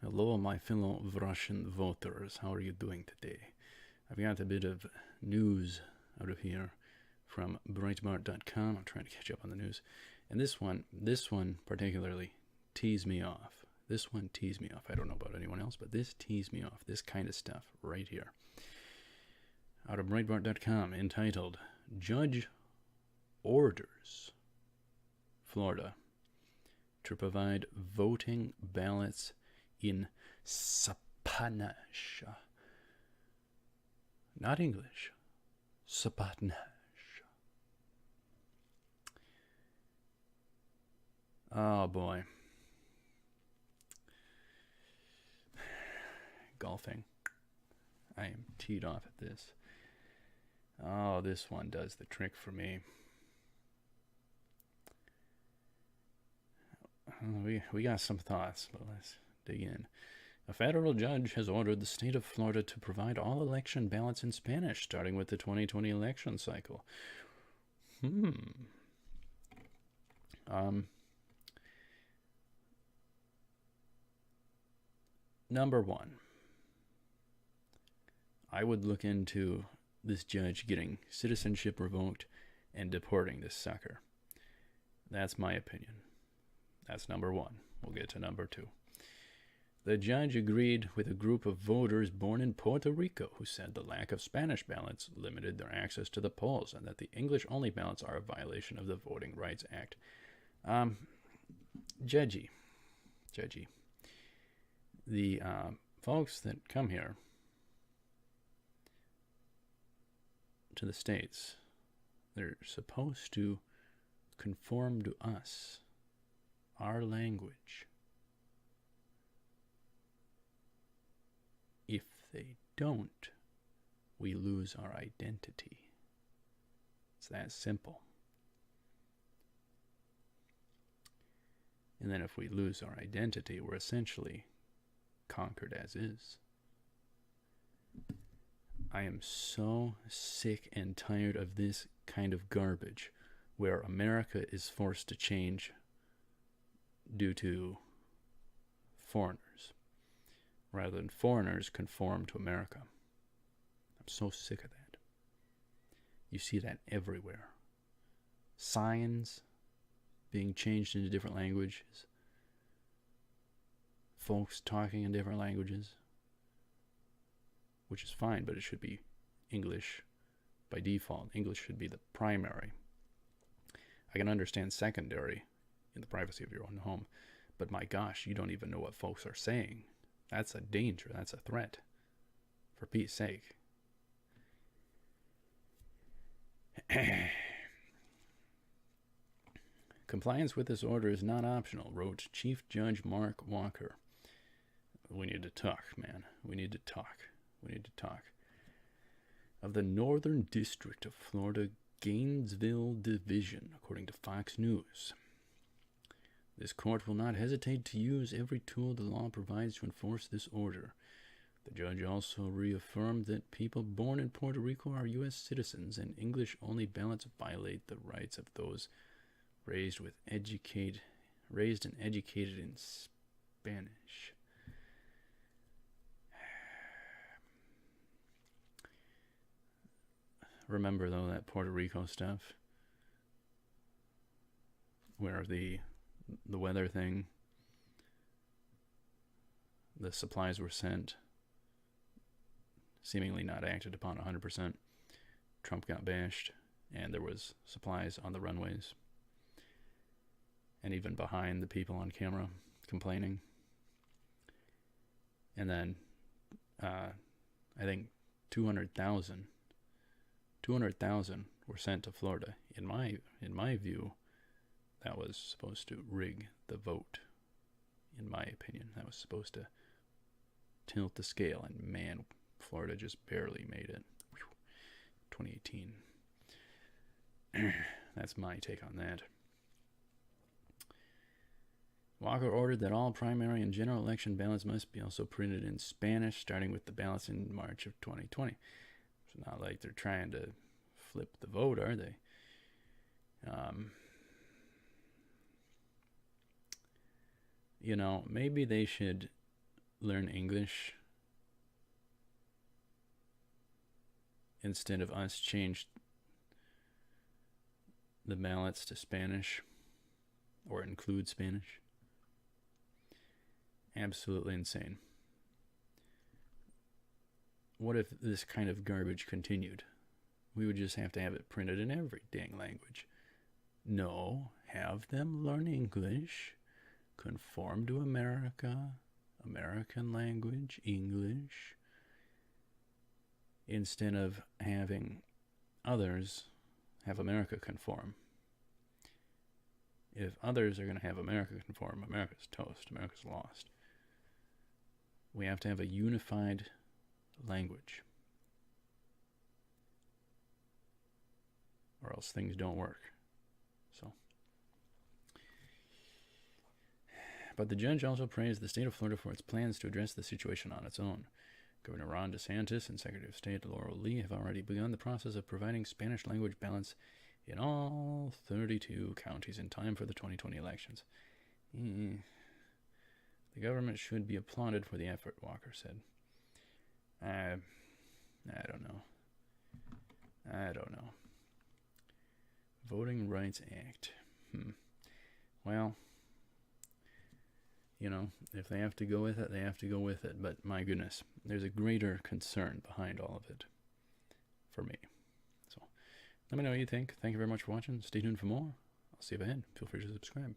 Hello, my fellow Russian voters. How are you doing today? I've got a bit of news out of here from Breitbart.com. I'm trying to catch up on the news. And this one particularly teased me off. This one teased me off. I don't know about anyone else, but this teased me off. This kind of stuff right here. Out of Breitbart.com, entitled, Judge Orders Florida to provide voting ballots in Spanish. Not English. Spanish. Oh boy. Golfing. I am teed off at this. Oh, this one does the trick for me. We got some thoughts, but let's dig in. A federal judge has ordered the state of Florida to provide all election ballots in Spanish, starting with the 2020 election cycle. Number one, I would look into this judge getting citizenship revoked and deporting this sucker. That's my opinion. That's number one. We'll get to number two. The judge agreed with a group of voters born in Puerto Rico who said the lack of Spanish ballots limited their access to the polls and that the English-only ballots are a violation of the Voting Rights Act. Judgy. The folks that come here to the States, they're supposed to conform to us, our language. If they don't, we lose our identity. It's that simple. And then if we lose our identity, we're essentially conquered as is. I am so sick and tired of this kind of garbage where America is forced to change due to foreigners, rather than foreigners conform to America. I'm so sick of that. You see that everywhere. Signs being changed into different languages. Folks talking in different languages. Which is fine, but it should be English by default. English should be the primary. I can understand secondary in the privacy of your own home, but my gosh, you don't even know what folks are saying. That's a danger. That's a threat. For Pete's sake. Compliance with this order is not optional, wrote Chief Judge Mark Walker. We need to talk, man. We need to talk. Of the Northern District of Florida, Gainesville Division, according to Fox News. This court will not hesitate to use every tool the law provides to enforce this order. The judge also reaffirmed that people born in Puerto Rico are U.S. citizens and English-only ballots violate the rights of those raised and educated in Spanish. Remember, though, that Puerto Rico stuff? Where the weather thing, the supplies were sent, seemingly not acted upon 100%. Trump got bashed, and there was supplies on the runways. And even behind the people on camera complaining. And then, I think 200,000 were sent to Florida. In my view, that was supposed to rig the vote. In my opinion, that was supposed to tilt the scale, and man, Florida just barely made it. 2018. That's my take on that. Walker ordered that all primary and general election ballots must be also printed in Spanish, starting with the ballots in March of 2020. It's not like they're trying to flip the vote, are they? Maybe they should learn English instead of us change the ballots to Spanish or include Spanish? Absolutely insane. What if this kind of garbage continued? We would just have to have it printed in every dang language. No, have them learn English, conform to America, American language, English, instead of having others have America conform. If others are going to have America conform, America's toast, America's lost. We have to have a unified language, or else things don't work. So, but the judge also praised the state of Florida for its plans to address the situation on its own. Governor Ron DeSantis and Secretary of State Laurel Lee have already begun the process of providing Spanish language ballots in all 32 counties in time for the 2020 elections. The government should be applauded for the effort, Walker said. I don't know. Voting Rights Act. Well, if they have to go with it, they have to go with it. But my goodness, there's a greater concern behind all of it for me. So let me know what you think. Thank you very much for watching. Stay tuned for more. I'll see you ahead. Feel free to subscribe.